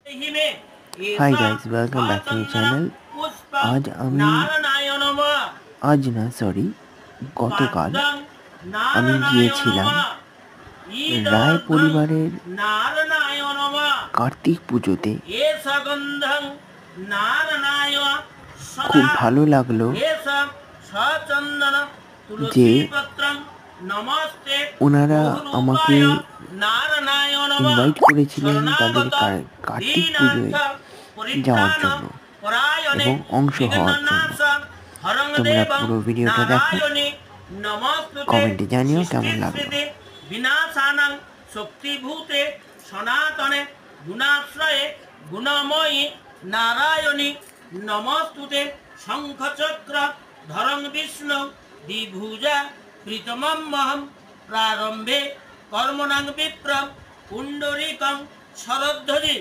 Hi guys, welcome back to my channel. आज গতকাল আমি গিয়েছিলাম রায় পরিবারের কার্তিক পুজোতে। খুব ভালো লাগলো যে ওনারা আমাকে ইনভাইট করেছিলেন তাদের কার্তিক পুজোয় যাওয়ার জন্য এবং অংশ হওয়ার জন্য। তোমরা পুরো ভিডিওটা দেখো, কমেন্টে জানিও কেমন লাগলো। বিনাশানাং শক্তিভূতে সনাতনে গুণাশ্রয়ে গুণময়ী নারায়ণী নমস্তুতে। শঙ্খচক্র ধরং বিষ্ণু দ্বিভুজা প্রীতমহম প্রারম্ভে কর্মণাং বিপ্র পুণ্ডরীকং শরধ্বজি